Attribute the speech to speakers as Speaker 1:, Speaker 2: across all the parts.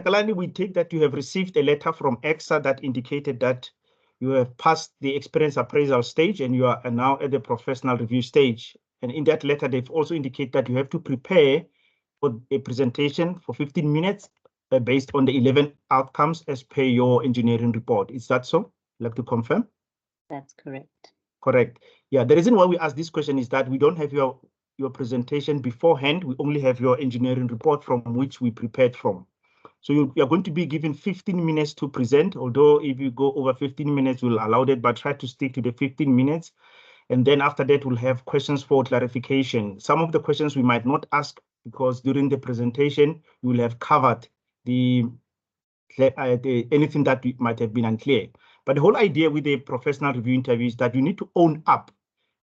Speaker 1: Takalani, we take that you have received a letter from EXA that indicated that you have passed the experience appraisal stage and you are now at the professional review stage. And in that letter, they've also indicated that you have to prepare for a presentation for 15 minutes based on the 11 outcomes as per your engineering report. Is that so? I'd like to confirm?
Speaker 2: That's correct.
Speaker 1: Correct. Yeah, the reason why we ask this question is that we don't have your presentation beforehand. We only have your engineering report from which we prepared from. So you are going to be given 15 minutes to present, although if you go over 15 minutes, we'll allow that, but try to stick to the 15 minutes. And then after that, we'll have questions for clarification. Some of the questions we might not ask because during the presentation, we will have covered anything that might have been unclear. But the whole idea with the professional review interview is that you need to own up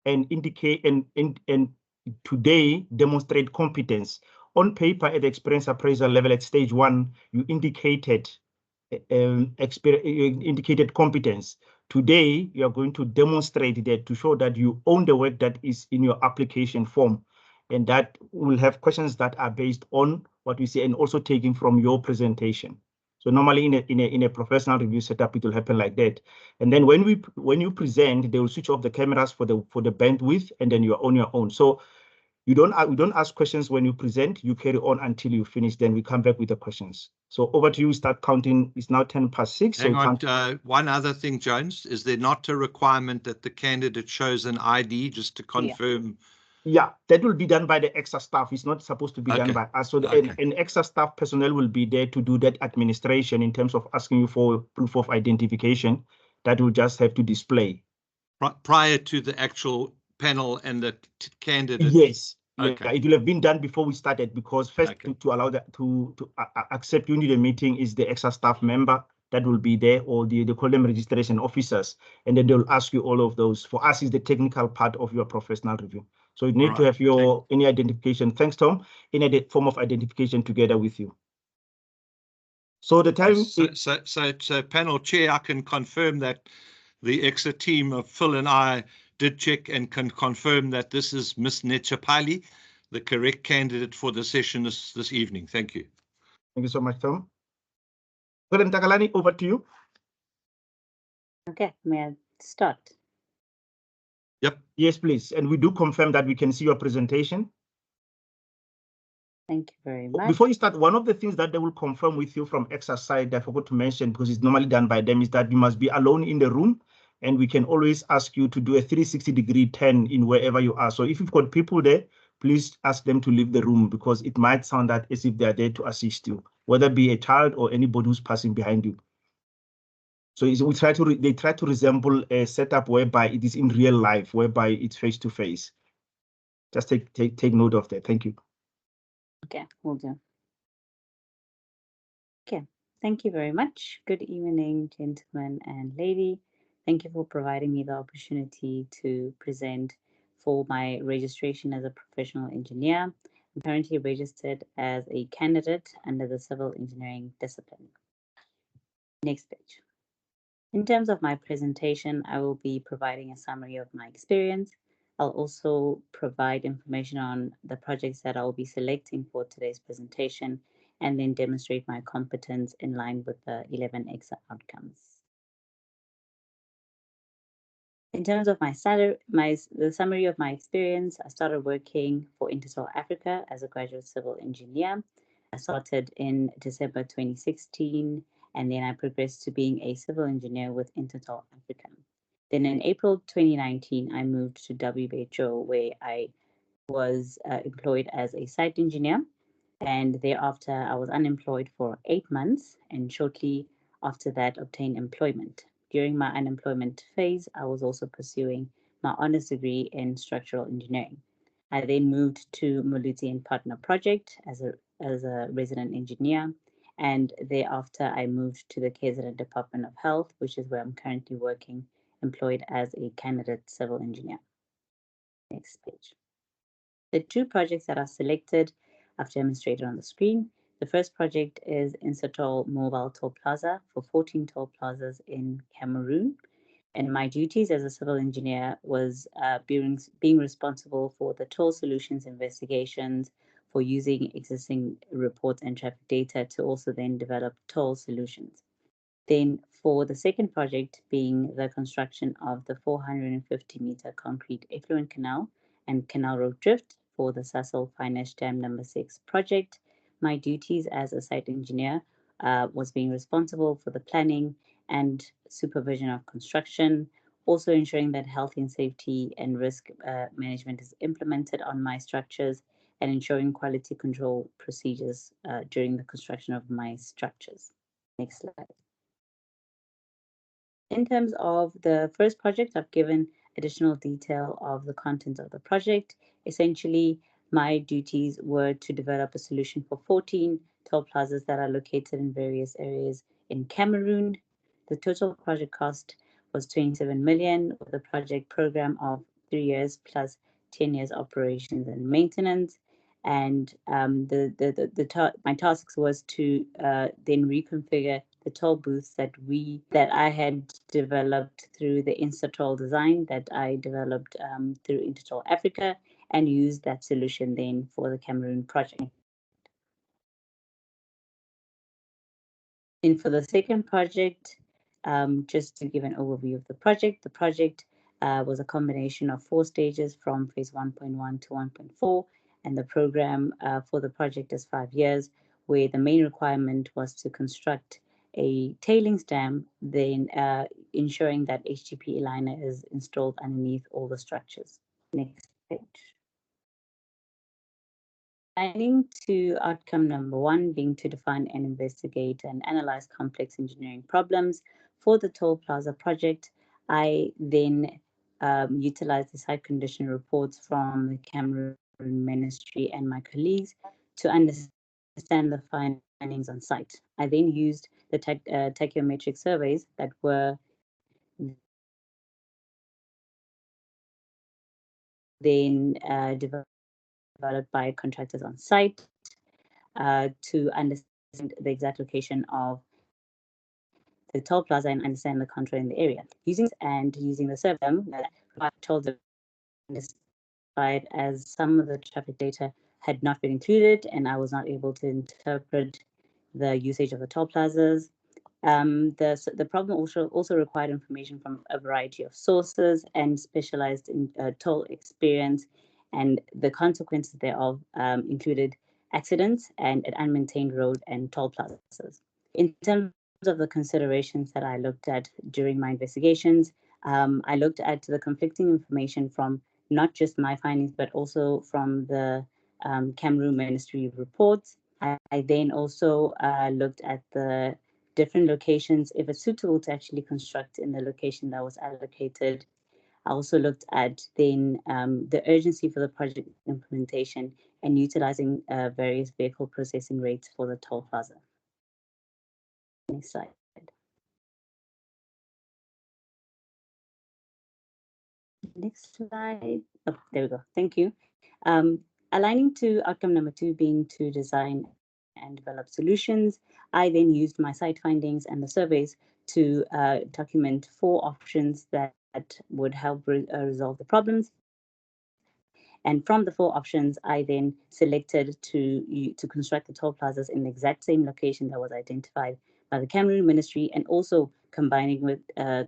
Speaker 1: and indicate and today demonstrate competence. On paper at the experience appraisal level at stage 1, you indicated competence. Today, you are going to demonstrate that to show that you own the work that is in your application form, and that will have questions that are based on what we say and also taken from your presentation. So normally in a professional review setup, it will happen like that. And then when you present, they will switch off the cameras for the bandwidth, and then you're on your own. So we don't ask questions when you present. You carry on until you finish. Then we come back with the questions. So over to you. Start counting. It's now 6:10.
Speaker 3: Hang on. One other thing, Jones, is there not a requirement that the candidate shows an ID just to confirm?
Speaker 1: Yeah, that will be done by the EXA staff. It's not supposed to be done by us. So an EXA staff personnel will be there to do that administration in terms of asking you for proof of identification that will just have to display.
Speaker 3: Prior to the actual panel and the candidate?
Speaker 1: Yes. Okay. Yeah, it will have been done before we started, because first to allow that to accept you need a meeting is the EXA staff member that will be there, or they call them registration officers, and then they'll ask you all of those. For us, is the technical part of your professional review. So you need to have your any identification. Thanks, Tom. Any form of identification together with you. So the time.
Speaker 3: So panel chair, I can confirm that the EXA team of Phil and I did check and can confirm that this is Miss Netshipale, the correct candidate for the session this evening. Thank you.
Speaker 1: Thank you so much, Tom. So then, Takalani, over to you.
Speaker 2: Okay, may I start?
Speaker 3: Yep.
Speaker 1: Yes, please. And we do confirm that we can see your presentation.
Speaker 2: Thank you very much.
Speaker 1: Before you start, one of the things that they will confirm with you from EXA side, I forgot to mention, because it's normally done by them, is that you must be alone in the room, and we can always ask you to do a 360-degree turn in wherever you are. So if you've got people there, please ask them to leave the room, because it might sound that as if they are there to assist you, whether it be a child or anybody who's passing behind you. So they try to resemble a setup whereby it is in real life, whereby it's face to face. Just take note of that. Thank you.
Speaker 2: Okay, will do. Okay, thank you very much. Good evening, gentlemen and lady. Thank you for providing me the opportunity to present for my registration as a professional engineer. I'm currently registered as a candidate under the civil engineering discipline. Next page. In terms of my presentation, I will be providing a summary of my experience. I'll also provide information on the projects that I'll be selecting for today's presentation, and then demonstrate my competence in line with the 11 EXA outcomes. In terms of the summary of my experience, I started working for Intertel Africa as a graduate civil engineer. I started in December 2016, and then I progressed to being a civil engineer with Intertel Africa. Then in April 2019, I moved to WHO, where I was employed as a site engineer. And thereafter, I was unemployed for 8 months, and shortly after that, obtained employment. During my unemployment phase, I was also pursuing my honors degree in structural engineering. I then moved to Moluti and Partner Project as a resident engineer, and thereafter I moved to the KZN Department of Health, which is where I'm currently working, employed as a candidate civil engineer. Next page. The 2 projects that are selected I've demonstrated on the screen. The first project is Insatol Mobile Toll Plaza for 14 toll plazas in Cameroon. And my duties as a civil engineer was being responsible for the toll solutions investigations for using existing reports and traffic data to also then develop toll solutions. Then for the second project being the construction of the 450-meter concrete effluent canal and canal road drift for the Sasol Fine Dam number 6 project, my duties as a site engineer was being responsible for the planning and supervision of construction, also ensuring that health and safety and risk management is implemented on my structures, and ensuring quality control procedures during the construction of my structures. Next slide. In terms of the first project, I've given additional detail of the content of the project. Essentially, my duties were to develop a solution for 14 toll plazas that are located in various areas in Cameroon. The total project cost was 27 million, with a project program of 3 years plus 10 years operations and maintenance. And my tasks was to then reconfigure the toll booths that I had developed through the Instatoll design that I developed through Intertoll Africa, and use that solution then for the Cameroon project. And for the second project, just to give an overview of the project was a combination of 4 stages from phase 1.1 to 1.4, and the program for the project is 5 years, where the main requirement was to construct a tailings dam, then ensuring that HTPE liner is installed underneath all the structures. Next page. Aligning to outcome number 1 being to define and investigate and analyze complex engineering problems for the Toll Plaza project, I then utilized the site condition reports from the Cameroon Ministry and my colleagues to understand the findings on site. I then used the tachyometric surveys that were then developed by contractors on site to understand the exact location of the toll plaza and understand the contour in the area. Using the survey that I told them as some of the traffic data had not been included, and I was not able to interpret the usage of the toll plazas. The problem also required information from a variety of sources and specialized in toll experience, and the consequences thereof included accidents and an unmaintained road and toll plazas. In terms of the considerations that I looked at during my investigations, I looked at the conflicting information from not just my findings, but also from the Cameroon Ministry reports. I then also looked at the different locations, if it's suitable to actually construct in the location that was allocated. I also looked at then the urgency for the project implementation and utilizing various vehicle processing rates for the toll plaza. Next slide. Next slide. Oh, there we go. Thank you. Aligning to outcome number 2 being to design and develop solutions, I then used my site findings and the surveys to document 4 options that would help resolve the problems. And from the 4 options, I then selected to construct the toll plazas in the exact same location that was identified by the Cameroon Ministry, and also combining with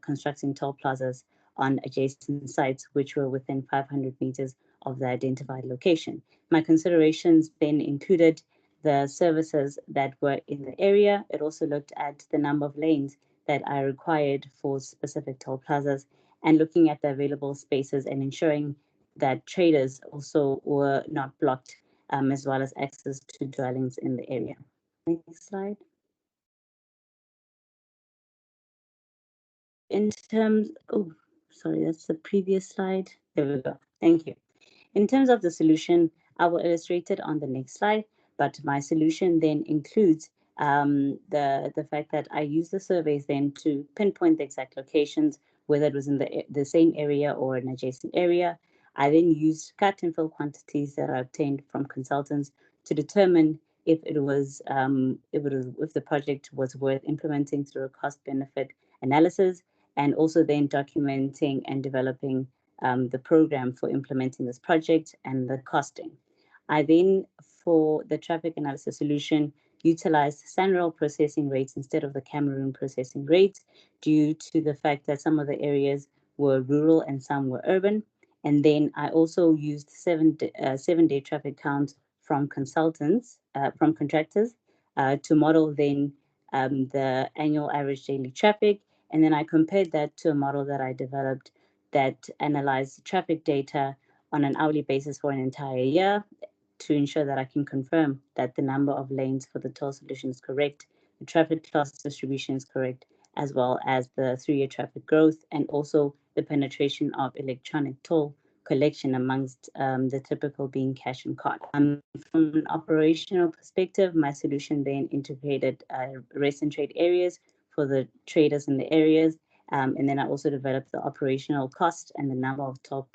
Speaker 2: constructing toll plazas on adjacent sites which were within 500 meters of the identified location. My considerations then included the services that were in the area. It also looked at the number of lanes that I required for specific toll plazas, and looking at the available spaces and ensuring that traders also were not blocked, as well as access to dwellings in the area. Next slide. In terms, oh, sorry, that's the previous slide. There we go. Thank you. In terms of the solution, I will illustrate it on the next slide, but my solution then includes the fact that I use the surveys then to pinpoint the exact locations, whether it was in the same area or an adjacent area. I then used cut and fill quantities that I obtained from consultants to determine if the project was worth implementing through a cost benefit analysis, and also then documenting and developing the program for implementing this project and the costing. I then, for the traffic analysis solution utilized SANROL processing rates instead of the Cameroon processing rates due to the fact that some of the areas were rural and some were urban. And then I also used 7-day traffic counts from consultants, from contractors, to model then the annual average daily traffic. And then I compared that to a model that I developed that analyzed traffic data on an hourly basis for an entire year to ensure that I can confirm that the number of lanes for the toll solution is correct, the traffic class distribution is correct, as well as the 3-year traffic growth, and also the penetration of electronic toll collection amongst the typical being cash and card. From an operational perspective, my solution then integrated rest and trade areas for the traders in the areas. And then I also developed the operational cost and the number of toll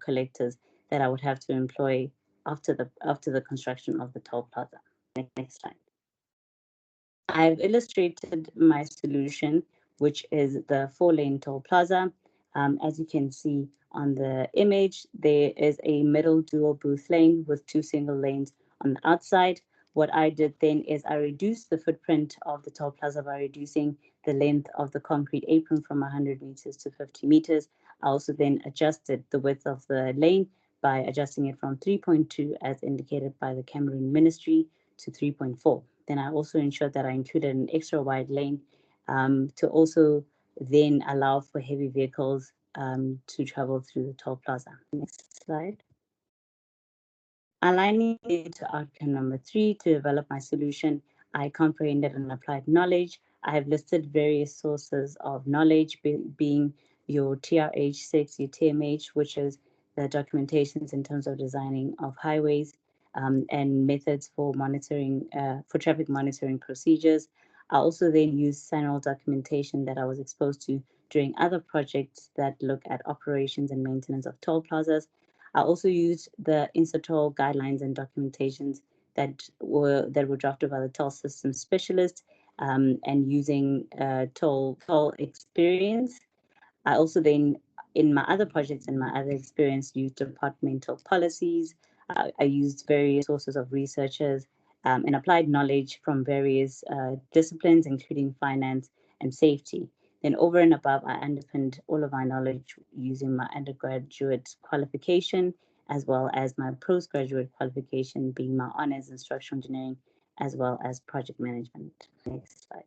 Speaker 2: collectors that I would have to employ after the construction of the toll plaza. Next slide. I've illustrated my solution, which is the 4-lane toll plaza. As you can see on the image, there is a middle dual booth lane with 2 single lanes on the outside. What I did then is I reduced the footprint of the toll plaza by reducing the length of the concrete apron from 100 meters to 50 meters. I also then adjusted the width of the lane by adjusting it from 3.2 as indicated by the Cameroon Ministry to 3.4. Then I also ensured that I included an extra wide lane to also then allow for heavy vehicles to travel through the toll plaza. Next slide. Aligning it to outcome number 3, to develop my solution, I comprehended and applied knowledge. I have listed various sources of knowledge, being your TRH6, your TMH, which is the documentations in terms of designing of highways, and methods for monitoring, for traffic monitoring procedures. I also then use SANROL documentation that I was exposed to during other projects that look at operations and maintenance of toll plazas. I also used the Intertoll guidelines and documentations that were drafted by the toll system specialist, and using toll experience. I also then, in my other projects and my other experience, used departmental policies. I used various sources of researchers and applied knowledge from various disciplines, including finance and safety. Then over and above, I underpinned all of my knowledge using my undergraduate qualification, as well as my postgraduate qualification, being my honors in structural engineering, as well as project management. Next slide.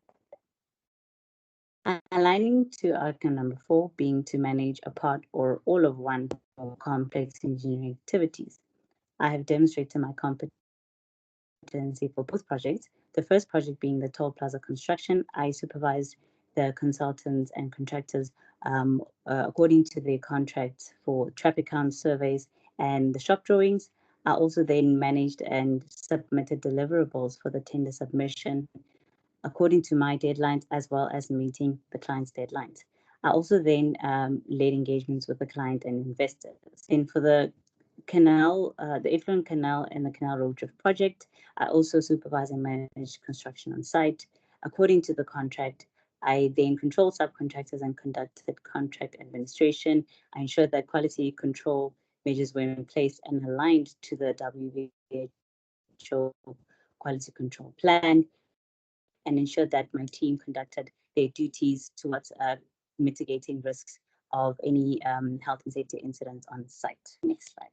Speaker 2: Aligning to outcome number 4, being to manage a part or all of one or complex engineering activities. I have demonstrated my competency for both projects. The first project being the toll plaza construction, I supervised the consultants and contractors according to their contracts for traffic count surveys and the shop drawings. I also then managed and submitted deliverables for the tender submission according to my deadlines, as well as meeting the client's deadlines. I also then led engagements with the client and investors. And for the canal, the Effluent Canal and the Canal Road Drift project, I also supervised and managed construction on site. According to the contract, I then controlled subcontractors and conducted contract administration. I ensured that quality control measures were in place and aligned to the WHO quality control plan, and ensured that my team conducted their duties towards mitigating risks of any health and safety incidents on site. Next slide.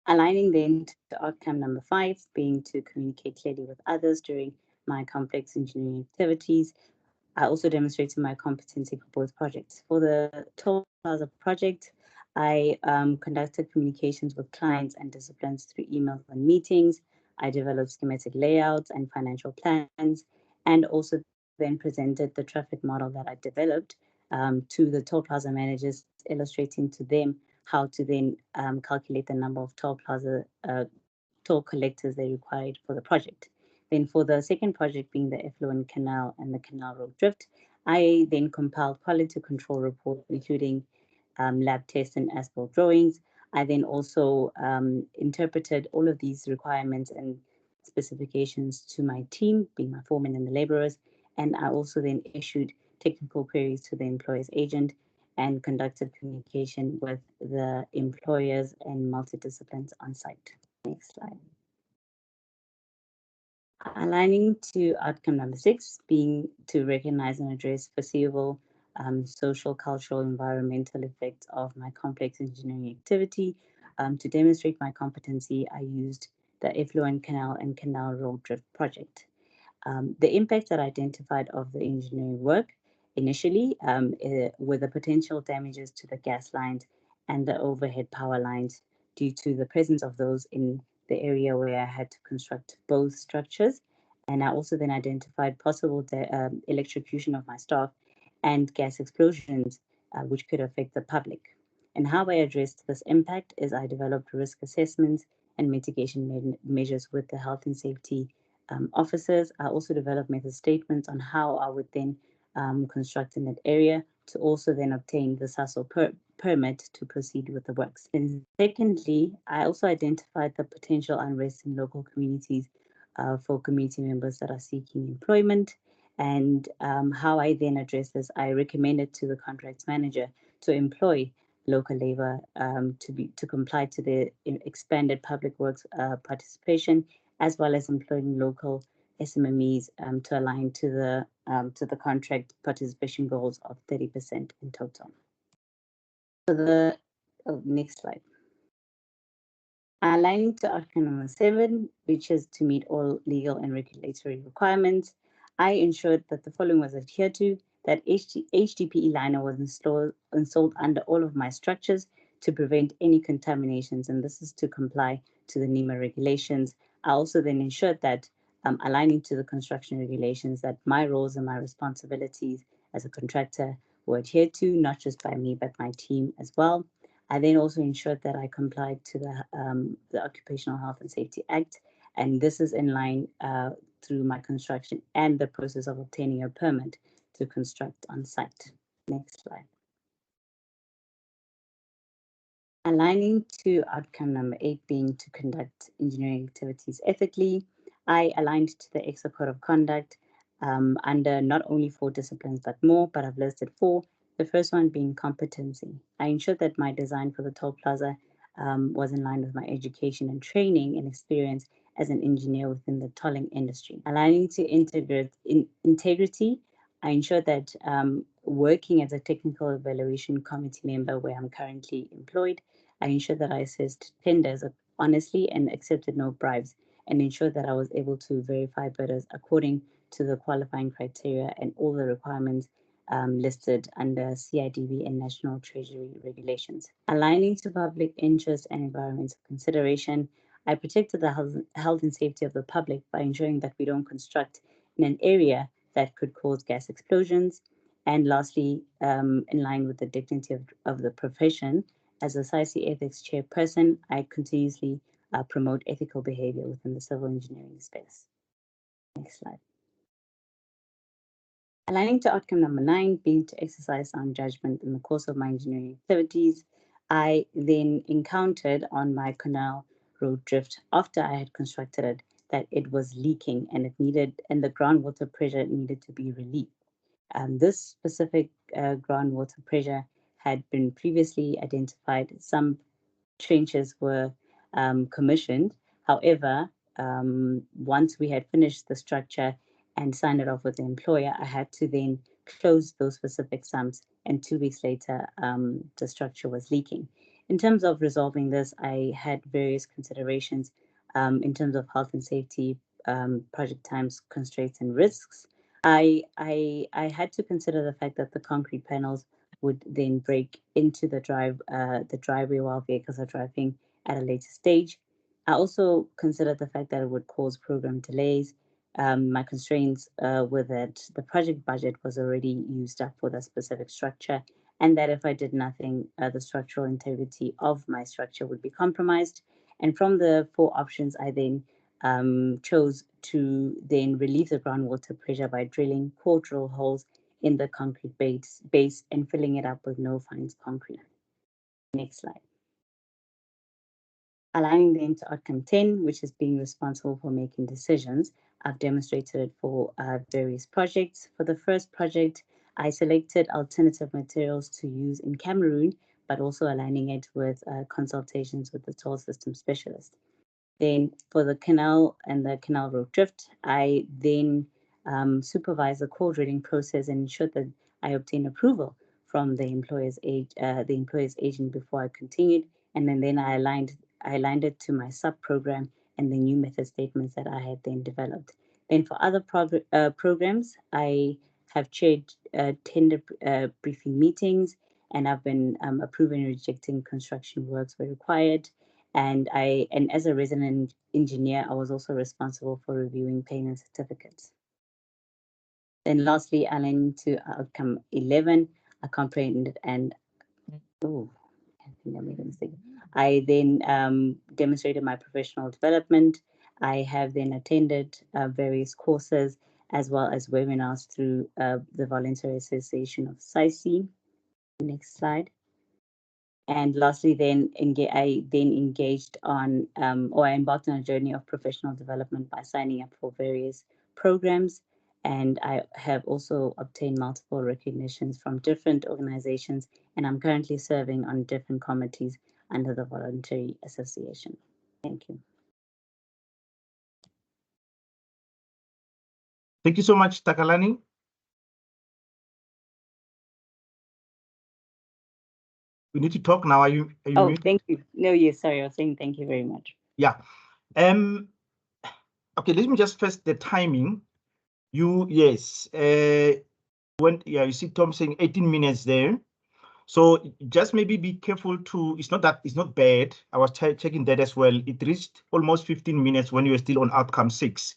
Speaker 2: Aligning then to outcome number 5, being to communicate clearly with others during my complex engineering activities. I also demonstrated my competency for both projects. For the toll plaza project, I conducted communications with clients and disciplines through emails and meetings. I developed schematic layouts and financial plans, and also then presented the traffic model that I developed to the toll plaza managers, illustrating to them how to then calculate the number of toll collectors they required for the project. Then for the second project, being the Effluent Canal and the Canal Road Drift, I then compiled quality control reports, including lab tests and as-built drawings. I then also interpreted all of these requirements and specifications to my team, being my foreman and the laborers. And I also then issued technical queries to the employer's agent and conducted communication with the employers and multidisciplines on site. Next slide. Aligning to outcome number 6, being to recognize and address foreseeable social, cultural, environmental effects of my complex engineering activity. To demonstrate my competency, I used the Effluent Canal and Canal Road Drift project. The impacts that I identified of the engineering work initially were the potential damages to the gas lines and the overhead power lines due to the presence of those in the area where I had to construct both structures. And I also then identified possible electrocution of my staff and gas explosions, which could affect the public. And how I addressed this impact is I developed risk assessments and mitigation measures with the health and safety officers. I also developed method statements on how I would then construct in that area to also then obtain the SASO permit to proceed with the works. And secondly, I also identified the potential unrest in local communities for community members that are seeking employment. And how I then address this, I recommended to the contracts manager to employ local labor to comply to the expanded public works participation, as well as employing local SMMEs to align to the contract participation goals of 30% in total. So the next slide. Aligning to outcome number 7, which is to meet all legal and regulatory requirements, I ensured that the following was adhered to, that HDPE liner was installed under all of my structures to prevent any contaminations, and this is to comply to the NEMA regulations. I also then ensured that aligning to the construction regulations, that my roles and my responsibilities as a contractor were adhered to, not just by me, but my team as well. I then also ensured that I complied to the Occupational Health and Safety Act, and this is in line through my construction and the process of obtaining a permit to construct on site. Next slide. Aligning to outcome number 8, being to conduct engineering activities ethically, I aligned to the EXA Code of Conduct under not only 4 disciplines but more, but I've listed 4. The first one being competency. I ensured that my design for the toll plaza was in line with my education and training and experience as an engineer within the tolling industry. Aligning to integrity, I ensured that working as a technical evaluation committee member where I'm currently employed, I ensured that I assessed tenders honestly and accepted no bribes, and ensured that I was able to verify bidders according to the qualifying criteria and all the requirements listed under CIDB and National Treasury regulations. Aligning to public interest and environmental consideration, I protected the health and safety of the public by ensuring that we don't construct in an area that could cause gas explosions. And lastly, in line with the dignity of the profession, as a SAICI ethics chairperson, I continuously promote ethical behavior within the civil engineering space. Next slide. Aligning to outcome number 9, being to exercise sound judgment in the course of my engineering activities, I then encountered on my canal road drift after I had constructed it that it was leaking and the groundwater pressure needed to be relieved. This specific groundwater pressure had been previously identified. Some trenches were commissioned. However, once we had finished the structure and signed it off with the employer, I had to then close those specific sumps, and 2 weeks later, the structure was leaking. In terms of resolving this, I had various considerations in terms of health and safety, project times, constraints, and risks. I had to consider the fact that the concrete panels would then break into the driveway while vehicles are driving at a later stage. I also considered the fact that it would cause program delays. My constraints were that the project budget was already used up for the specific structure, and that if I did nothing, the structural integrity of my structure would be compromised. And from the 4 options, I then chose to then relieve the groundwater pressure by drilling core drill holes in the concrete base and filling it up with no fines concrete. Next slide. Aligning then to outcome 10, which is being responsible for making decisions. I've demonstrated it for various projects. For the first project, I selected alternative materials to use in Cameroon, but also aligning it with consultations with the toll system specialist. Then for the canal and the canal road drift, I then supervised the core drilling process and ensured that I obtained approval from the employer's agent before I continued, and then I aligned it to my sub program and the new method statements that I had then developed. Then for other programs, I have chaired tender briefing meetings, and I've been approving and rejecting construction works where required. And as a resident engineer, I was also responsible for reviewing payment certificates. Then lastly, aligning to outcome 11, I comprehended and I think I made a mistake. I then demonstrated my professional development. I have then attended various courses as well as webinars through the Voluntary Association of SAICI. Next slide. And lastly, I engaged on, or I embarked on a journey of professional development by signing up for various programs. And I have also obtained multiple recognitions from different organizations, and I'm currently serving on different committees under the Voluntary Association. Thank you.
Speaker 1: Thank you so much, Takalani. We need to talk now. Are you
Speaker 2: Oh,
Speaker 1: muted?
Speaker 2: thank you. No, yes, sorry, I was saying thank you very much.
Speaker 1: Yeah. Okay, let me just first the timing. You you see Tom saying 18 minutes there. So just maybe be careful to, it's not bad. I was checking that as well. It reached almost 15 minutes when you were still on outcome 6.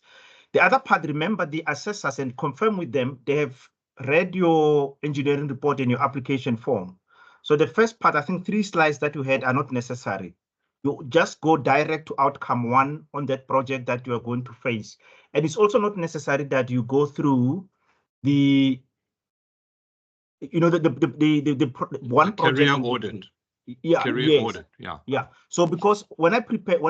Speaker 1: The other part, remember the assessors and confirm with them, they have read your engineering report and your application form. So the first part, I think 3 slides that you had are not necessary. You just go direct to outcome 1 on that project that you are going to face. And it's also not necessary that you go through the one
Speaker 3: career
Speaker 1: project
Speaker 3: audit.
Speaker 1: Yeah.
Speaker 3: Career audit. Yeah.
Speaker 1: Yeah. So because when I prepared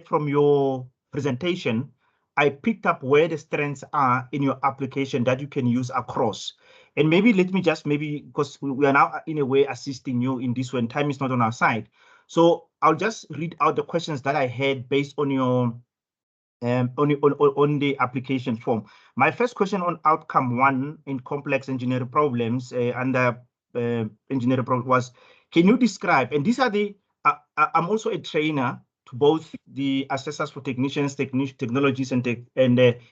Speaker 1: from your presentation, I picked up where the strengths are in your application that you can use across. And maybe let me just because we are now in a way assisting you in this when time is not on our side. So I'll just read out the questions that I had based on your on the application form. My first question on outcome 1 in complex engineering problems under engineering problem was, can you describe, and these are the, I'm also a trainer to both the assessors for technicians, technologies and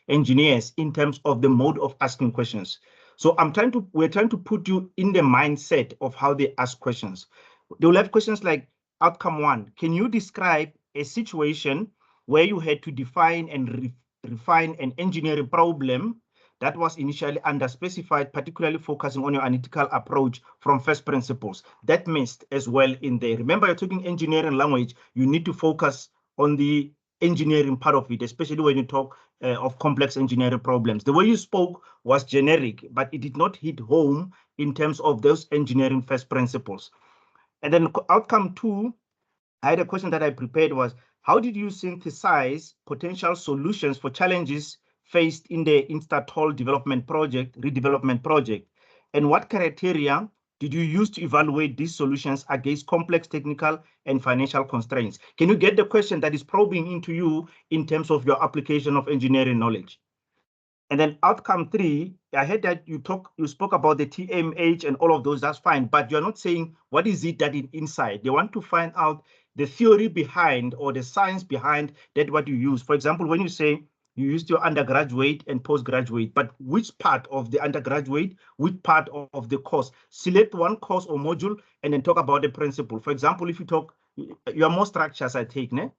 Speaker 1: engineers in terms of the mode of asking questions. So we're trying to put you in the mindset of how they ask questions. They will have questions like outcome 1, can you describe a situation where you had to define and refine an engineering problem that was initially underspecified, particularly focusing on your analytical approach from first principles. That missed as well in there. Remember, you're talking engineering language, you need to focus on the engineering part of it, especially when you talk of complex engineering problems. The way you spoke was generic, but it did not hit home in terms of those engineering first principles. And then outcome 2, I had a question that I prepared was, how did you synthesize potential solutions for challenges faced in the Insta-Toll redevelopment project? And what criteria did you use to evaluate these solutions against complex technical and financial constraints? Can you get the question that is probing into you in terms of your application of engineering knowledge? And then outcome 3, I heard that you spoke about the TMH and all of those, that's fine, but you're not saying what is it that is inside. They want to find out the theory behind or the science behind that what you use. For example, when you say you used your undergraduate and postgraduate, but which part of the undergraduate, which part of the course? Select one course or module and then talk about the principle. For example, if you talk, you are more structures, I take, ne?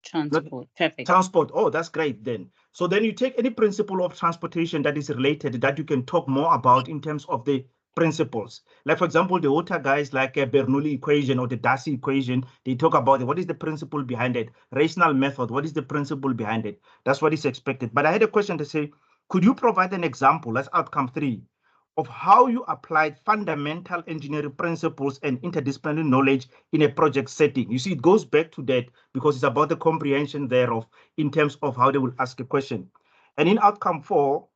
Speaker 2: Transport, perfect.
Speaker 1: Transport, oh, that's great then. So then you take any principle of transportation that is related that you can talk more about in terms of the principles. Like, for example, the water guys like a Bernoulli equation or the Darcy equation, they talk about it. What is the principle behind it? Rational method, what is the principle behind it? That's what is expected. But I had a question to say, could you provide an example, that's outcome 3, of how you applied fundamental engineering principles and interdisciplinary knowledge in a project setting? You see, it goes back to that because it's about the comprehension thereof in terms of how they will ask a question. And in outcome 4,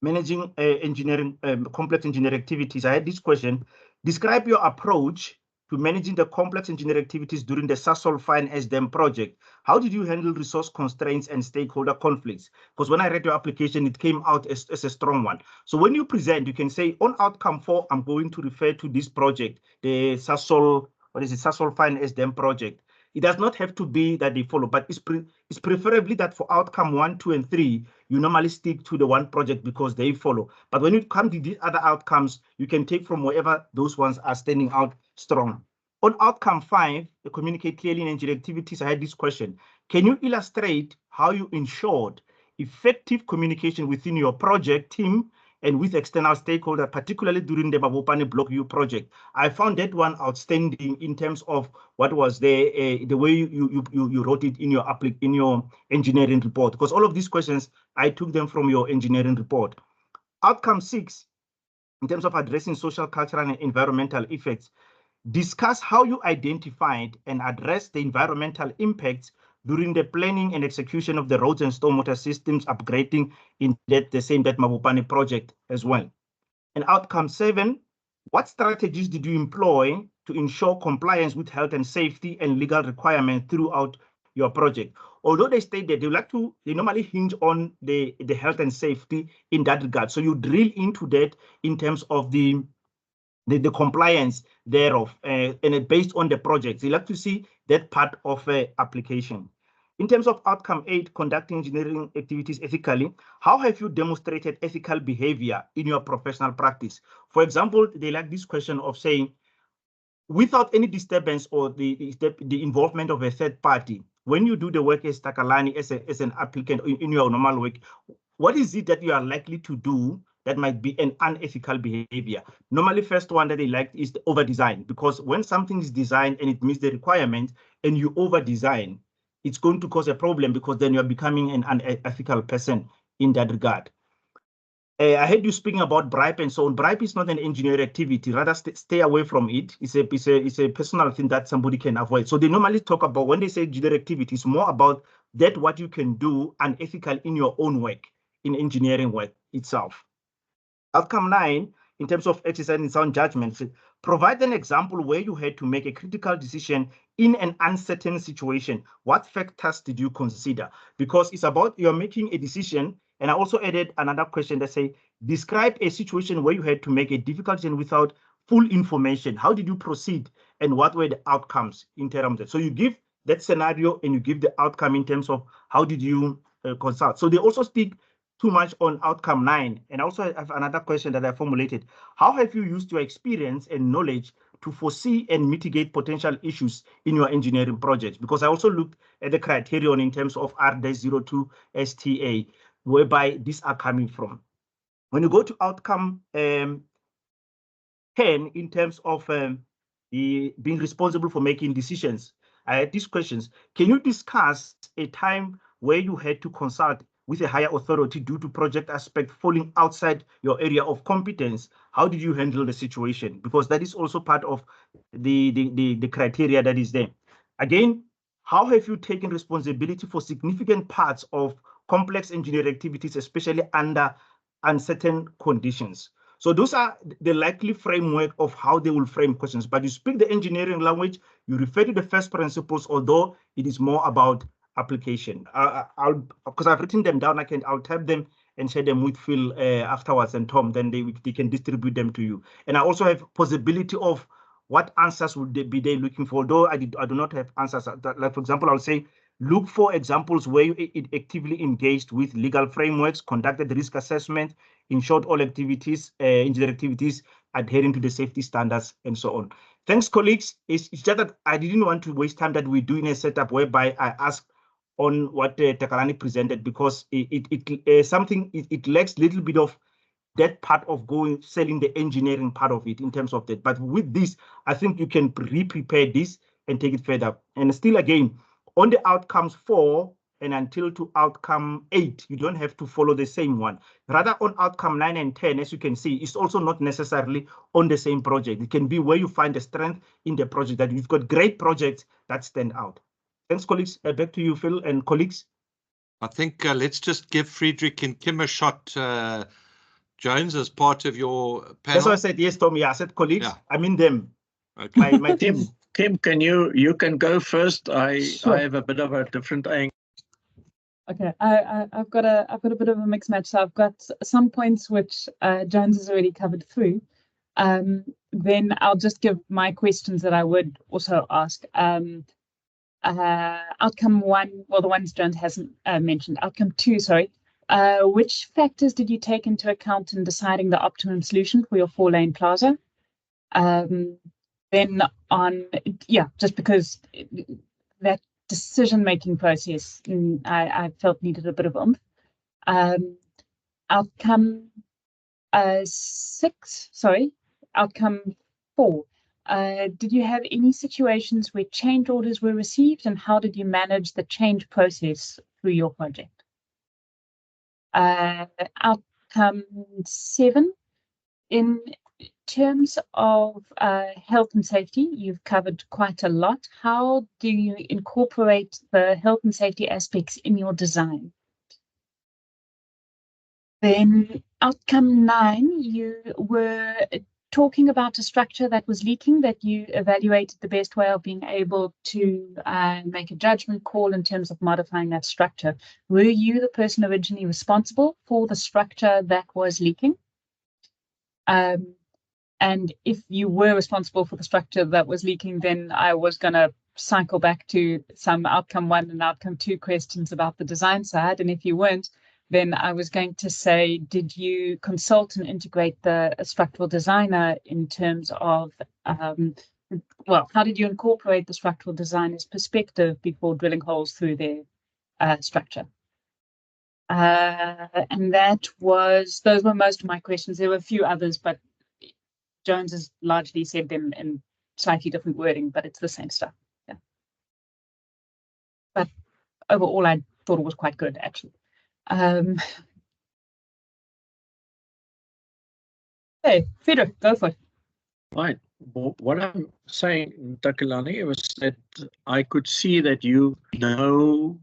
Speaker 1: managing engineering, complex engineering activities, I had this question. Describe your approach to managing the complex engineering activities during the Sasol Fine SDM project. How did you handle resource constraints and stakeholder conflicts? Because when I read your application, it came out as a strong one. So when you present, you can say on outcome 4, I'm going to refer to this project, the Sasol, what is it, Sasol Fine SDM project. It does not have to be that they follow, but it's preferably that for outcome 1, 2, and 3, you normally stick to the one project because they follow. But when it comes to these other outcomes, you can take from wherever those ones are standing out strong. On outcome 5, the communicate clearly in engineering activities, I had this question. Can you illustrate how you ensured effective communication within your project team and with external stakeholders, particularly during the Mabopane Block U project? I found that one outstanding in terms of what was the way you wrote it in your engineering report, because all of these questions, I took them from your engineering report. Outcome 6, in terms of addressing social, cultural, and environmental effects, discuss how you identified and addressed the environmental impacts during the planning and execution of the roads and stormwater systems upgrading in that Mabopane project as well. And outcome 7, what strategies did you employ to ensure compliance with health and safety and legal requirements throughout your project? Although they state that they normally hinge on the health and safety in that regard. So you drill into that in terms of the compliance thereof, and based on the projects. You like to see that part of application. In terms of outcome 8, conducting engineering activities ethically, how have you demonstrated ethical behavior in your professional practice? For example, they like this question of saying, without any disturbance or the involvement of a third party, when you do the work as Takalani, as an applicant in your normal work, what is it that you are likely to do that might be an unethical behavior? Normally, first one that they like is the over-design, because when something is designed and it meets the requirement and you over-design, it's going to cause a problem, because then you're becoming an unethical person in that regard. I heard you speaking about bribe and so on. Bribe is not an engineering activity, rather stay away from it. It's a personal thing that somebody can avoid. So they normally talk about, when they say engineering activity, it's more about that what you can do unethical in your own work, in engineering work itself. Outcome 9, in terms of exercising sound judgment, provide an example where you had to make a critical decision in an uncertain situation. What factors did you consider? Because it's about you're making a decision. And I also added another question that say, describe a situation where you had to make a difficult decision without full information. How did you proceed and what were the outcomes in terms of that? So you give that scenario and you give the outcome in terms of how did you consult. So they also speak too much on outcome 9. And I also have another question that I formulated. How have you used your experience and knowledge to foresee and mitigate potential issues in your engineering projects? Because I also looked at the criterion in terms of R-02 STA, whereby these are coming from. When you go to outcome 10, in terms of being responsible for making decisions, I had these questions. Can you discuss a time where you had to consult with a higher authority due to project aspect falling outside your area of competence? How did you handle the situation? Because that is also part of the criteria that is there. Again, how have you taken responsibility for significant parts of complex engineering activities, especially under uncertain conditions? So those are the likely framework of how they will frame questions. But you speak the engineering language, you refer to the first principles, although it is more about application. Because I've written them down, I'll type them and share them with Phil afterwards and Tom, then they can distribute them to you. And I also have possibility of what answers would they be looking for, though I do not have answers. Like, for example, I'll say, look for examples where you actively engaged with legal frameworks, conducted risk assessment, ensured all activities, engineering activities, adhering to the safety standards, and so on. Thanks, colleagues. It's just that I didn't want to waste time that we're doing a setup whereby I ask on what Takalani presented, because it lacks a little bit of that part of selling the engineering part of it in terms of that. But with this, I think you can pre-prepare this and take it further. And still again, on the outcomes 4 and until to outcome 8, you don't have to follow the same one. Rather, on outcome 9 and 10, as you can see, it's also not necessarily on the same project. It can be where you find the strength in the project, that you've got great projects that stand out. Thanks, colleagues. Back to you, Phil, and colleagues.
Speaker 3: I think let's just give Friedrich and Kim a shot. Jones, as part of your panel?
Speaker 1: That's why I said yes, Tommy. I said colleagues.
Speaker 3: Yeah.
Speaker 1: I mean them.
Speaker 3: Okay.
Speaker 1: My team.
Speaker 4: Kim, you can go first.
Speaker 5: Sure.
Speaker 4: I have a bit of a different angle.
Speaker 5: Okay, I've got a bit of a mixed match. So I've got some points which Jones has already covered through. Then I'll just give my questions that I would also ask. Outcome one, well, the ones Jones hasn't mentioned. Outcome two, sorry. Which factors did you take into account in deciding the optimum solution for your 4-lane plaza? Then on, yeah, just because that decision-making process, I felt needed a bit of oomph. Outcome outcome 4. Did you have any situations where change orders were received, and how did you manage the change process through your project? Outcome 7, in terms of health and safety, you've covered quite a lot. How do you incorporate the health and safety aspects in your design? Then outcome 9, you were talking about a structure that was leaking, that you evaluated the best way of being able to make a judgment call in terms of modifying that structure. Were you the person originally responsible for the structure that was leaking? And if you were responsible for the structure that was leaking, then I was going to cycle back to some outcome 1 and outcome 2 questions about the design side. And if you weren't, then I was going to say, did you consult and integrate the structural designer in terms of, well, how did you incorporate the structural designer's perspective before drilling holes through their structure? And those were most of my questions. There were a few others, but Jones has largely said them in slightly different wording, but it's the same stuff. Yeah. But overall, I thought it was quite good, actually. Hey, Peter, go for it.
Speaker 4: Right. What I'm saying, Takalani, was that I could see that you know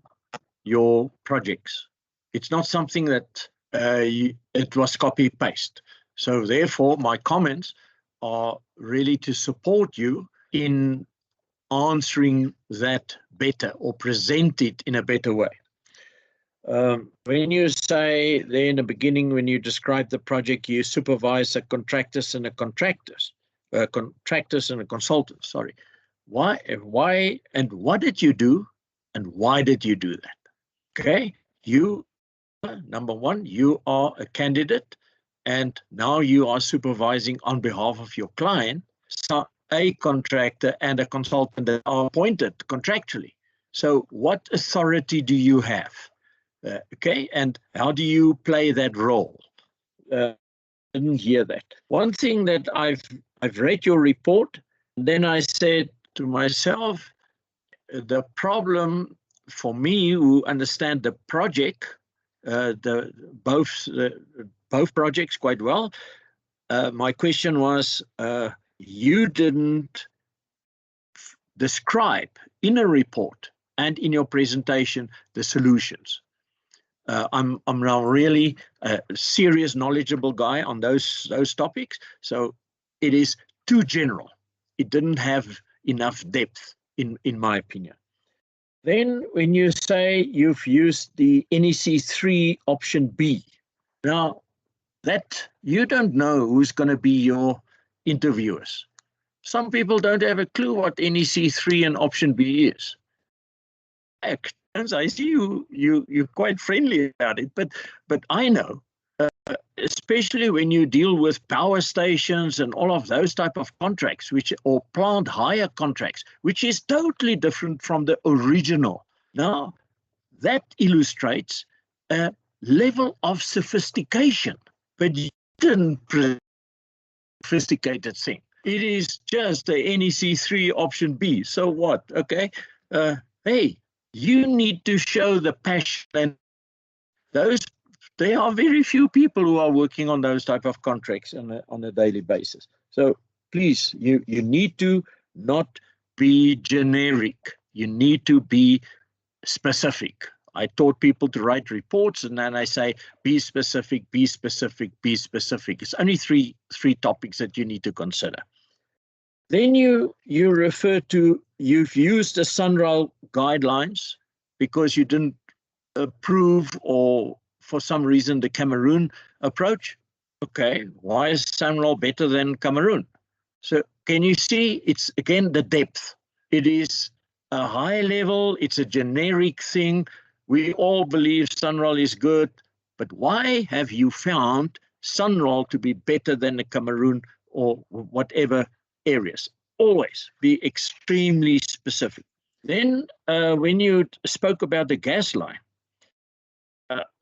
Speaker 4: your projects. It's not something that it was copy paste. So therefore, my comments are really to support you in answering that better or present it in a better way. When you say there in the beginning, when you describe the project, you supervise a contractors and a contractors and a consultant, sorry. Why, and what did you do, and why did you do that? Okay, you, number one, you are a candidate, and now you are supervising on behalf of your client, so a contractor and a consultant that are appointed contractually. So what authority do you have? Okay, and how do you play that role? Didn't hear that. One thing that I've read your report, and then I said to myself, the problem for me who understand the project, both projects quite well. My question was, you didn't describe in a report and in your presentation the solutions. I'm now really a serious, knowledgeable guy on those topics. So it is too general. It didn't have enough depth, in my opinion. Then when you say you've used the NEC 3 option B, now that you don't know who's going to be your interviewers. Some people don't have a clue what NEC 3 and option B is. I see you're quite friendly about it, but I know, especially when you deal with power stations and all of those type of contracts, or plant hire contracts, which is totally different from the original. Now, that illustrates a level of sophistication, but you didn't sophisticated thing. It is just a NEC 3 option B. So what? Okay. Hey, you need to show the passion, and there are very few people who are working on those type of contracts on a daily basis. So please, you need to not be generic. You need to be specific. I taught people to write reports, and then I say, be specific, be specific, be specific. It's only three topics that you need to consider. Then you refer to, you've used the SUNRAL guidelines because you didn't approve, or for some reason, the Cameroon approach. Okay, why is SUNRAL better than Cameroon? So can you see, it's again the depth. It is a high level, it's a generic thing. We all believe SUNRAL is good, but why have you found SUNRAL to be better than the Cameroon or whatever areas? Always be extremely specific. Then when you spoke about the gas line,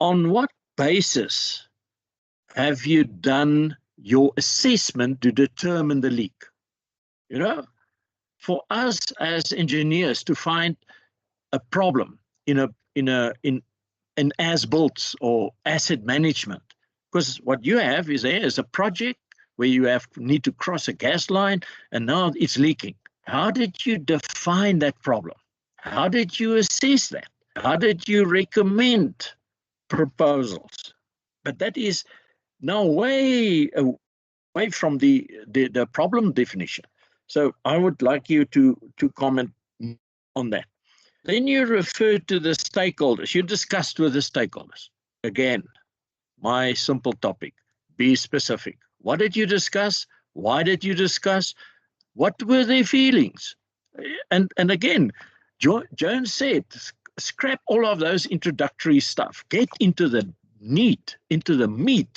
Speaker 4: on what basis have you done your assessment to determine the leak? You know, for us as engineers to find a problem in as-built or asset management, because what you have is there is a project where you need to cross a gas line and now it's leaking. How did you define that problem? How did you assess that? How did you recommend proposals? But that is now way away from the problem definition. So I would like you to comment on that. Then you refer to the stakeholders. You discussed with the stakeholders. Again, my simple topic, be specific. What did you discuss? Why did you discuss? What were their feelings? And again, Joan said, scrap all of those introductory stuff. Get into the meat,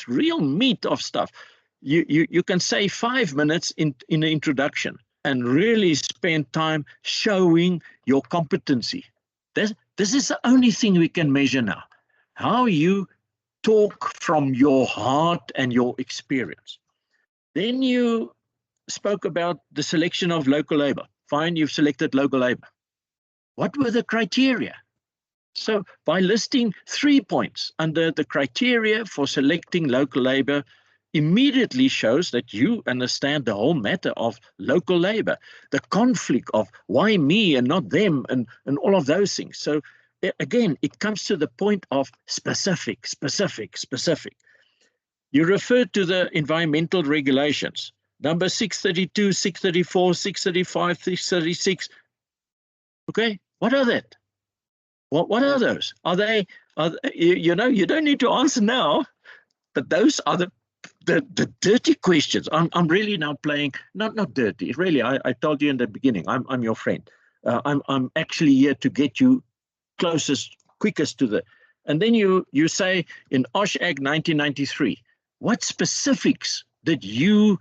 Speaker 4: real meat of stuff. You can say 5 minutes in an introduction and really spend time showing your competency. This is the only thing we can measure now. How you talk from your heart and your experience. Then you spoke about the selection of local labor. Fine, you've selected local labor. What were the criteria? So by listing 3 points under the criteria for selecting local labor, immediately shows that you understand the whole matter of local labor, the conflict of why me and not them, and all of those things. So again, it comes to the point of specific. You referred to the environmental regulations, number 632, 634, 635, 636. Okay, what are that? What are those? Are they, you know, you don't need to answer now, but those are the dirty questions. I'm really now playing, not dirty, really, I told you in the beginning, I'm your friend. I'm actually here to get you closest, quickest to the, and then you say in OSH Act 1993, what specifics did you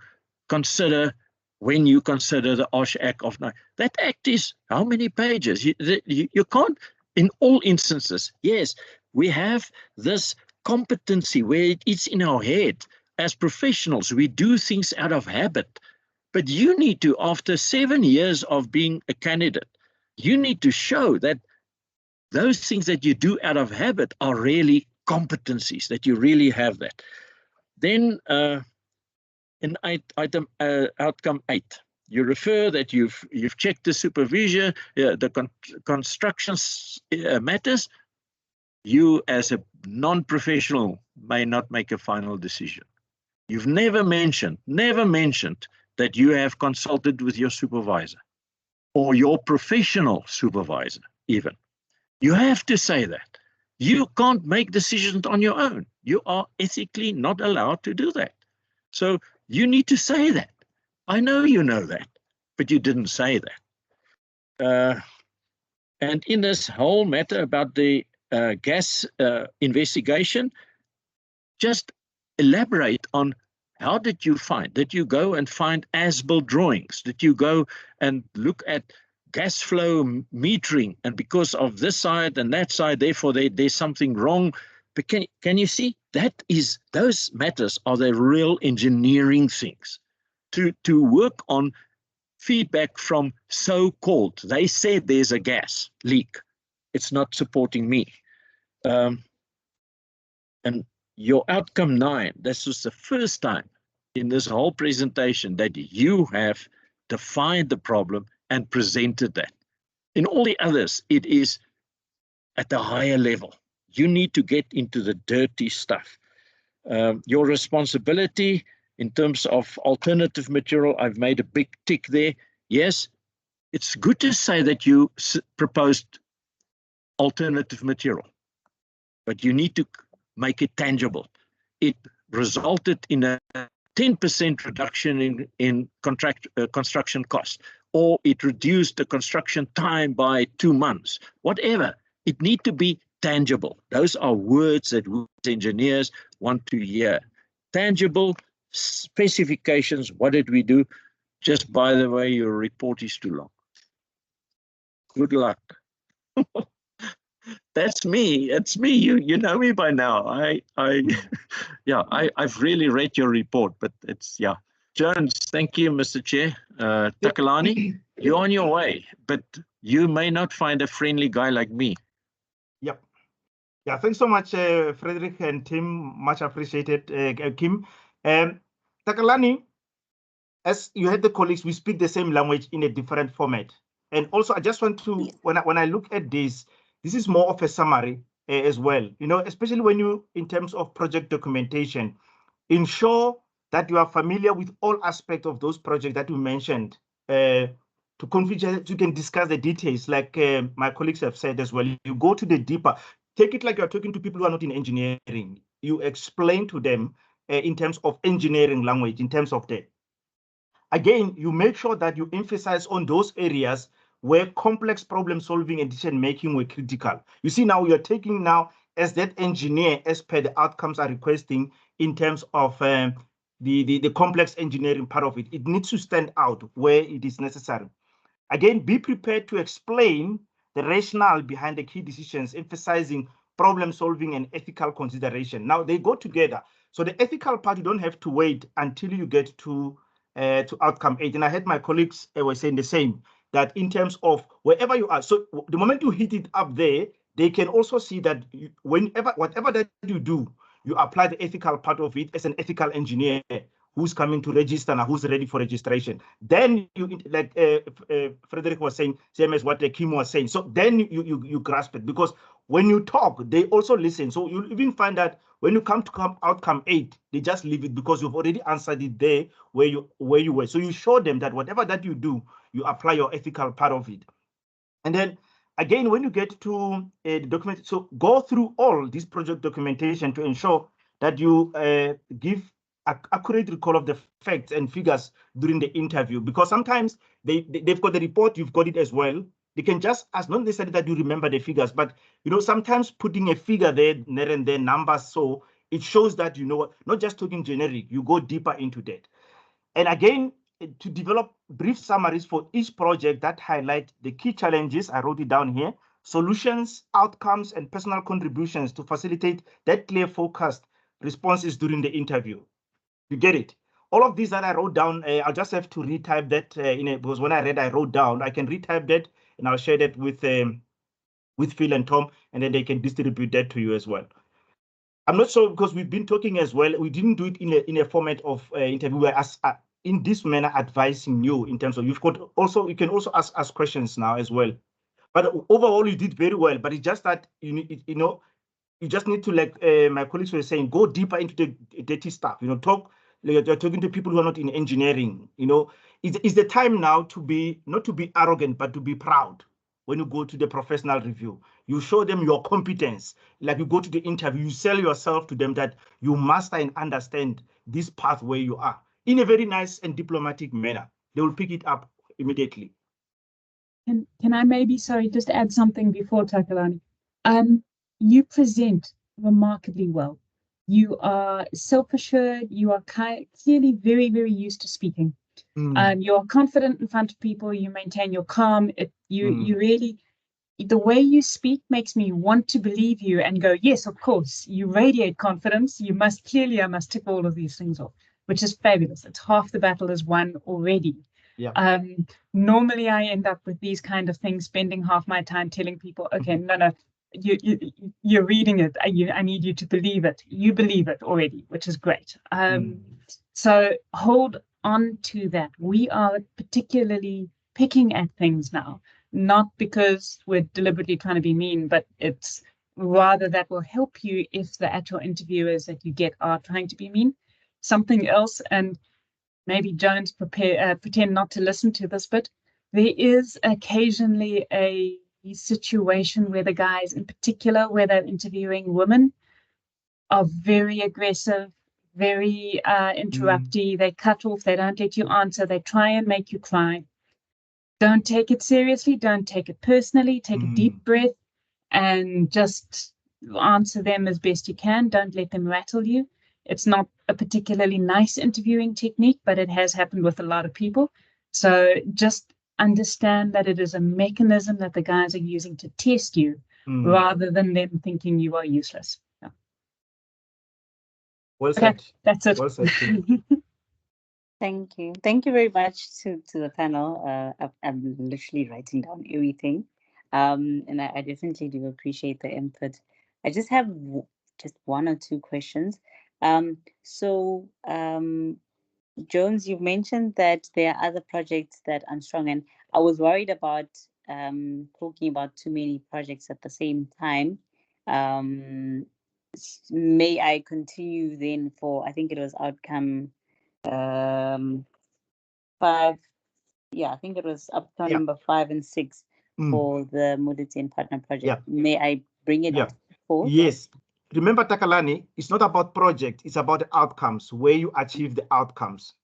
Speaker 4: consider when you consider the OSH Act of, that act is how many pages? You can't, in all instances, yes, we have this competency where it's in our head. As professionals, we do things out of habit, but you need to, after 7 years of being a candidate, you need to show that those things that you do out of habit are really competencies, that you really have that. Then in outcome 8, you refer that you've checked the supervision, the construction matters. You as a non-professional may not make a final decision. You've never mentioned that you have consulted with your supervisor or your professional supervisor even. You have to say that. You can't make decisions on your own. You are ethically not allowed to do that. So you need to say that. I know you know that, but you didn't say that. And in this whole matter about the gas investigation, just elaborate on how did you find? Did you go and find as-built drawings? Did you go and look at gas flow metering, and because of this side and that side, therefore there's something wrong? But can you see, that is, those matters are the real engineering things. To work on feedback from so-called, they said there's a gas leak. It's not supporting me. And your outcome 9, this was the first time in this whole presentation that you have defined the problem and presented that. In all the others, it is at a higher level. You need to get into the dirty stuff. Your responsibility in terms of alternative material, I've made a big tick there. Yes, it's good to say that you proposed alternative material, but you need to make it tangible. It resulted in a 10% reduction in construction costs, or it reduced the construction time by 2 months, whatever. It needs to be tangible. Those are words that we as engineers want to hear. Tangible specifications. What did we do? Just by the way, your report is too long. Good luck. That's me. It's me. You know me by now. I've really read your report, but it's, yeah. Jones, thank you, Mr. Chair. Takalani, you're on your way, but you may not find a friendly guy like me.
Speaker 1: Yep. Yeah, thanks so much, Frederick and Tim. Much appreciated, Kim. Takalani, as you had the colleagues, we speak the same language in a different format. And also, I just want to, when I look at this is more of a summary as well, you know, especially when you, in terms of project documentation, ensure that you are familiar with all aspects of those projects that you mentioned, to confidential, you can discuss the details, like my colleagues have said as well. You go to the deeper, take it like you're talking to people who are not in engineering. You explain to them in terms of engineering language, in terms of that. Again, you make sure that you emphasize on those areas where complex problem solving and decision making were critical. You see, now you're taking now as that engineer, as per the outcomes are requesting in terms of the complex engineering part of it. It needs to stand out where it is necessary. Again, be prepared to explain the rationale behind the key decisions, emphasizing problem solving and ethical consideration. Now they go together. So the ethical part, you don't have to wait until you get to outcome 8. And I heard my colleagues were saying the same, that in terms of wherever you are, so the moment you hit it up there, they can also see that whatever that you do, you apply the ethical part of it as an ethical engineer who's coming to register now, who's ready for registration. Then you, like Frederick was saying, same as what Kim was saying. So then you grasp it, because when you talk, they also listen. So you'll even find that when you come to outcome 8, they just leave it because you've already answered it there where you were. So you show them that whatever that you do, you apply your ethical part of it. And then again, when you get to the document, so go through all this project documentation to ensure that you give accurate recall of the facts and figures during the interview, because sometimes they've got the report, you've got it as well. They can just ask, not necessarily that you remember the figures, but you know, sometimes putting a figure there and there, numbers, so it shows that you know what, not just talking generic, you go deeper into that. And again, to develop brief summaries for each project that highlight the key challenges, I wrote it down here, solutions, outcomes, and personal contributions to facilitate that clear focused responses during the interview. You get it? All of these that I wrote down, I'll just have to retype that because when I wrote down, I can retype that and I'll share that with Phil and Tom, and then they can distribute that to you as well. I'm not sure, because we've been talking as well. We didn't do it in a format of interview where in this manner advising you in terms of you can also ask questions now as well. But overall, you did very well. But it's just that you just need to, like my colleagues were saying, go deeper into the dirty stuff. You know, you're talking to people who are not in engineering. You know, it's the time now to be not to be arrogant, but to be proud. When you go to the professional review, you show them your competence. Like you go to the interview, you sell yourself to them that you master and understand this path where you are in a very nice and diplomatic manner. They will pick it up immediately.
Speaker 5: Can I maybe, sorry, just add something before Takalani? You present remarkably well. You are self-assured. You are clearly very, very used to speaking. You're confident in front of people. You maintain your calm. You really, the way you speak makes me want to believe you and go, yes, of course. You radiate confidence. I must tick all of these things off, which is fabulous. It's half the battle is won already.
Speaker 1: Yeah.
Speaker 5: Normally I end up with these kind of things, spending half my time telling people, okay, no, you're reading it. I need you to believe it. You believe it already, which is great. So hold on to that. We are particularly picking at things now not because we're deliberately trying to be mean, but it's rather that will help you if the actual interviewers that you get are trying to be mean. Something else, and maybe Jones pretend not to listen to this, but there is occasionally a situation where the guys in particular, where they're interviewing women, are very aggressive, very interrupty. They cut off, they don't let you answer, they try and make you cry. Don't take it seriously, don't take it personally, take a deep breath and just answer them as best you can. Don't let them rattle you. It's not a particularly nice interviewing technique, but it has happened with a lot of people. So just understand that it is a mechanism that the guys are using to test you rather than them thinking you are useless. Yeah.
Speaker 1: Well
Speaker 5: Okay,
Speaker 1: said.
Speaker 5: that's it.
Speaker 1: Well said.
Speaker 2: Thank you. Thank you very much to the panel. I'm literally writing down everything. And I definitely do appreciate the input. I just have just one or two questions. Jones, you've mentioned that there are other projects that are strong, and I was worried about talking about too many projects at the same time. May I continue then for, I think it was outcome 5. Yeah, I think it was outcome number 5 and 6 for the Modity and Partner project.
Speaker 1: Yeah.
Speaker 2: May I bring it up forth?
Speaker 1: Yes. Remember, Takalani, it's not about project, it's about the outcomes, where you achieve the outcomes.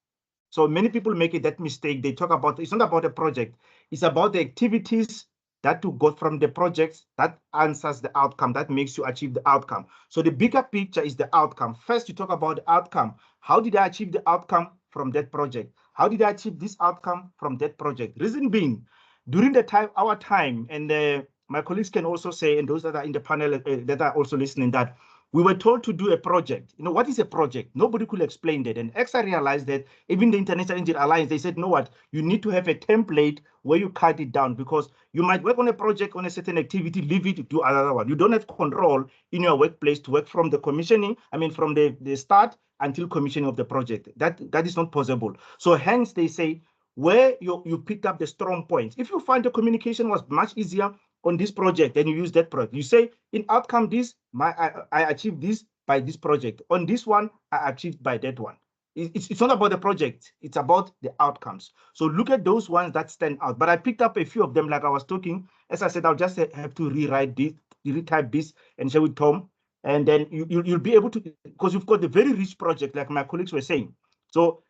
Speaker 1: So many people make that mistake. They talk about, it's not about the project, it's about the activities that you got from the projects that answers the outcome, that makes you achieve the outcome. So the bigger picture is the outcome. First, you talk about the outcome. How did I achieve the outcome from that project? How did I achieve this outcome from that project? Reason being, during the time, our time, and my colleagues can also say, and those that are in the panel that are also listening, that we were told to do a project. You know, what is a project? Nobody could explain that. And I realized that even the International Engine Alliance, they said, no, what? You need to have a template where you cut it down, because you might work on a project on a certain activity, leave it to do another one. You don't have control in your workplace to work from the commissioning, from the start until commissioning of the project. That is not possible. So hence they say, where you picked up the strong points. If you find the communication was much easier on this project, then you use that project. You say, in outcome this, I achieved this by this project. On this one, I achieved by that one. It's not about the project, it's about the outcomes. So look at those ones that stand out. But I picked up a few of them like I was talking. As I said, I'll just have to rewrite this, retype this, and share with Tom. And then you'll be able to, because you've got a very rich project, like my colleagues were saying. So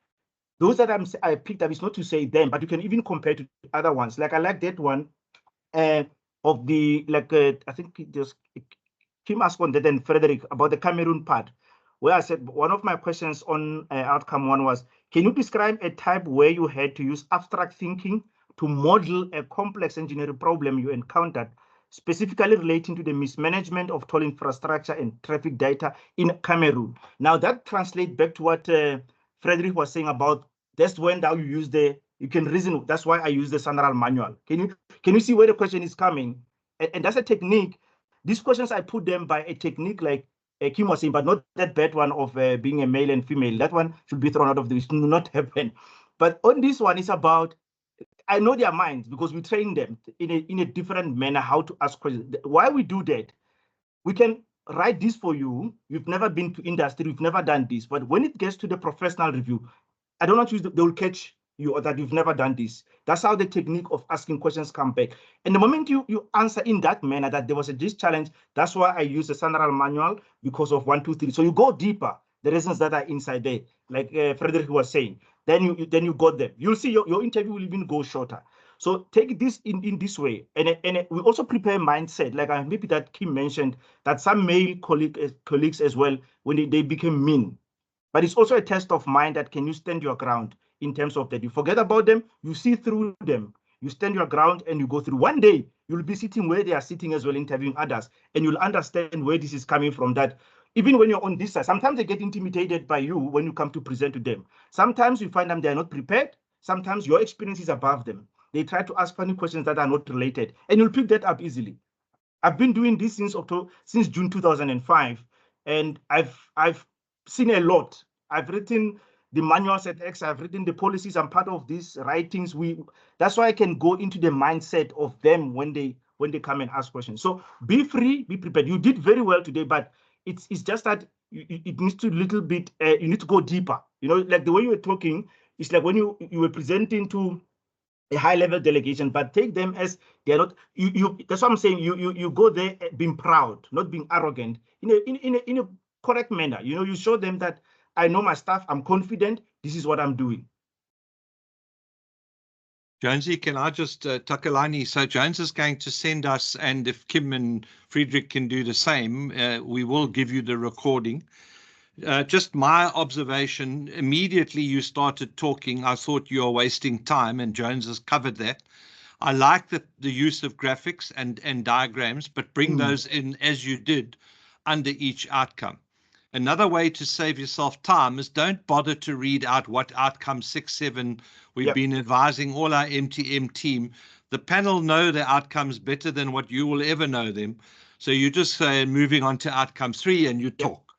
Speaker 1: those that I picked up is not to say them, but you can even compare to other ones. Like I like that one of the, I think it was Kim asked on that and Frederick about the Cameroon part, where I said one of my questions on outcome 1 was, can you describe a type where you had to use abstract thinking to model a complex engineering problem you encountered, specifically relating to the mismanagement of toll infrastructure and traffic data in Cameroon? Now that translates back to what Frederick was saying about, that's when now you use you can reason. That's why I use the Sanral manual. Can you see where the question is coming? And that's a technique. These questions, I put them by a technique like Kim was saying, but not that bad one of being a male and female. That one should be thrown out of this. It will not happen. But on this one, it's about, I know their minds because we train them in a different manner how to ask questions. Why we do that? We can write this for you. You've never been to industry. You've never done this. But when it gets to the professional review, I don't want to use they will catch you or that you've never done this. That's how the technique of asking questions come back. And the moment you answer in that manner, that there was this challenge, that's why I use the Sanral manual, because of 1, 2, 3. So you go deeper, the reasons that are inside there, like Frederick was saying. Then you got them. You'll see your interview will even go shorter. So take this in this way. And we also prepare mindset, like maybe that Kim mentioned, that some male colleagues as well, when they became mean. But it's also a test of mind that can you stand your ground in terms of that. You forget about them, you see through them, you stand your ground and you go through. One day, you'll be sitting where they are sitting as well, interviewing others, and you'll understand where this is coming from. That even when you're on this side, sometimes they get intimidated by you when you come to present to them. Sometimes you find them they're not prepared. Sometimes your experience is above them. They try to ask funny questions that are not related, and you'll pick that up easily. I've been doing this since June 2005, and I've seen a lot. I've written the manuals at X, I've written the policies, I'm part of these writings. That's why I can go into the mindset of them when they come and ask questions. So be free, be prepared. You did very well today, but it's just that it needs to little bit, you need to go deeper. You know, like the way you were talking, it's like when you were presenting to a high-level delegation, but take them as they're not. That's what I'm saying. You go there being proud, not being arrogant, in a correct manner. You know, you show them that I know my stuff. I'm confident. This is what I'm doing.
Speaker 3: Jonesy, can I just, Takalani, so Jones is going to send us, and if Kim and Friedrich can do the same, we will give you the recording. Just my observation, immediately you started talking, I thought you were wasting time, and Jones has covered that. I like the use of graphics and diagrams, but bring those in as you did under each outcome. Another way to save yourself time is don't bother to read out what outcome 6, 7. We've been advising all our MTM team. The panel know the outcomes better than what you will ever know them. So you just say, moving on to outcome 3, and you talk.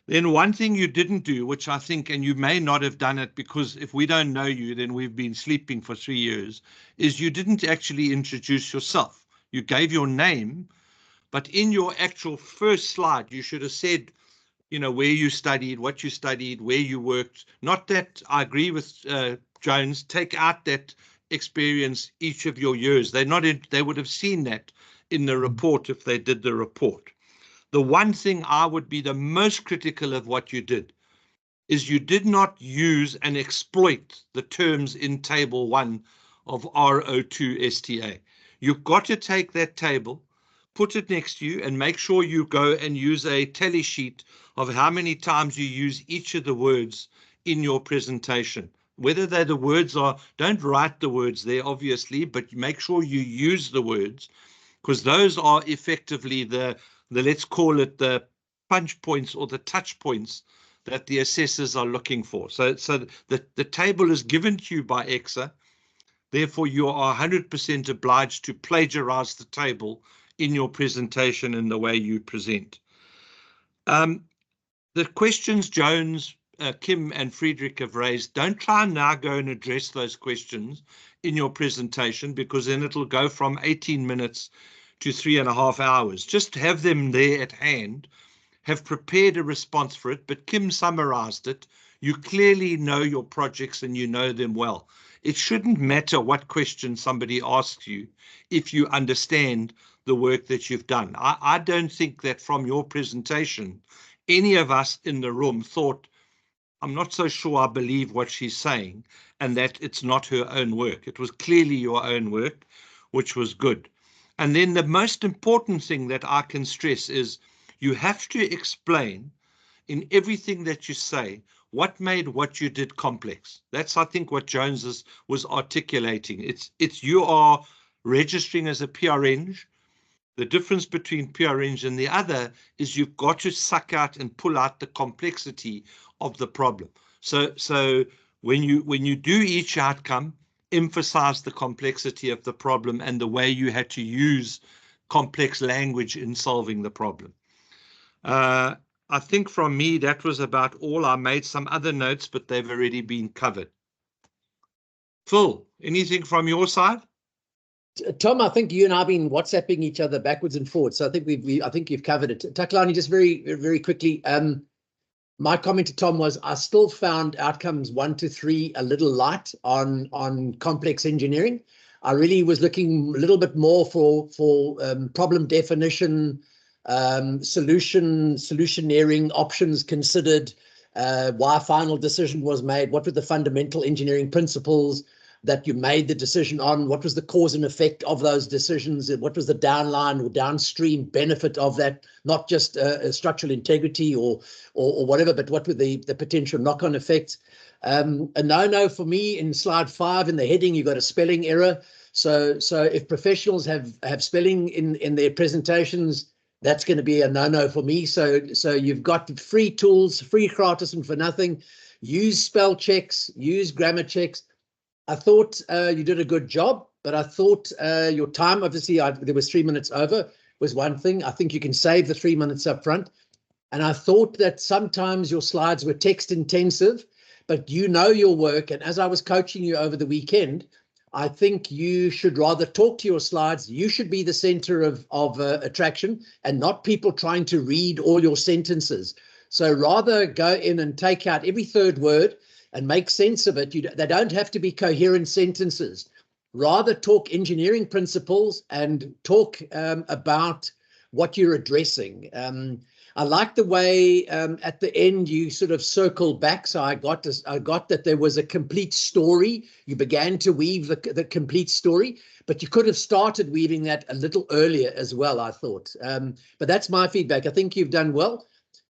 Speaker 3: Then one thing you didn't do, which I think, and you may not have done it because if we don't know you, then we've been sleeping for 3 years, is you didn't actually introduce yourself. You gave your name, but in your actual first slide, you should have said, you know, where you studied, what you studied, where you worked. Not that I agree with Jones, take out that experience each of your years. They're not in, they would have seen that in the report if they did the report. The one thing I would be the most critical of what you did is you did not use and exploit the terms in table 1 of RO2 STA. You've got to take that table, put it next to you, and make sure you go and use a tally sheet of how many times you use each of the words in your presentation. Whether they're the words are, don't write the words there, obviously, but make sure you use the words, because those are effectively the let's call it the punch points or the touch points that the assessors are looking for. So the table is given to you by EXA. Therefore, you are 100% obliged to plagiarize the table in your presentation and the way you present. The questions Jones, Kim and Friedrich have raised, don't try and now go and address those questions in your presentation, because then it'll go from 18 minutes to 3.5 hours. Just have them there at hand, have prepared a response for it, but Kim summarized it. You clearly know your projects and you know them well. It shouldn't matter what question somebody asks you if you understand the work that you've done. I don't think that from your presentation, any of us in the room thought, I'm not so sure I believe what she's saying, and that it's not her own work. It was clearly your own work, which was good. And then the most important thing that I can stress is you have to explain in everything that you say what made what you did complex. That's, I think, what Jones was articulating. It's you are registering as a PRN. The difference between PRN and the other is you've got to suck out and pull out the complexity of the problem. So when you do each outcome, emphasize the complexity of the problem and the way you had to use complex language in solving the problem. I think from me, that was about all. I made some other notes, but they've already been covered. Phil, anything from your side?
Speaker 6: Tom, I think you and I have been WhatsApping each other backwards and forwards. So I think I think you've covered it. Takalani, just very quickly. My comment to Tom was I still found outcomes 1 to 3 a little light on complex engineering. I really was looking a little bit more for problem definition, solutioneering, options considered, why a final decision was made, what were the fundamental engineering principles that you made the decision on, what was the cause and effect of those decisions, and what was the downline or downstream benefit of that, not just structural integrity or whatever, but what were the potential knock-on effects. A no-no for me in slide 5 in the heading, you got a spelling error. So if professionals have spelling in their presentations, that's going to be a no-no for me. So you've got free tools, free gratis and for nothing. Use spell checks, use grammar checks. I thought you did a good job, but I thought your time, obviously, there was 3 minutes over, was one thing. I think you can save the 3 minutes up front. And I thought that sometimes your slides were text intensive, but you know your work. And as I was coaching you over the weekend, I think you should rather talk to your slides. You should be the center of attraction and not people trying to read all your sentences. So rather go in and take out every third word and make sense of it. They don't have to be coherent sentences. Rather talk engineering principles and talk about what you're addressing. I like the way at the end you sort of circle back. So I got that there was a complete story. You began to weave the complete story, but you could have started weaving that a little earlier as well, I thought. But that's my feedback. I think you've done well.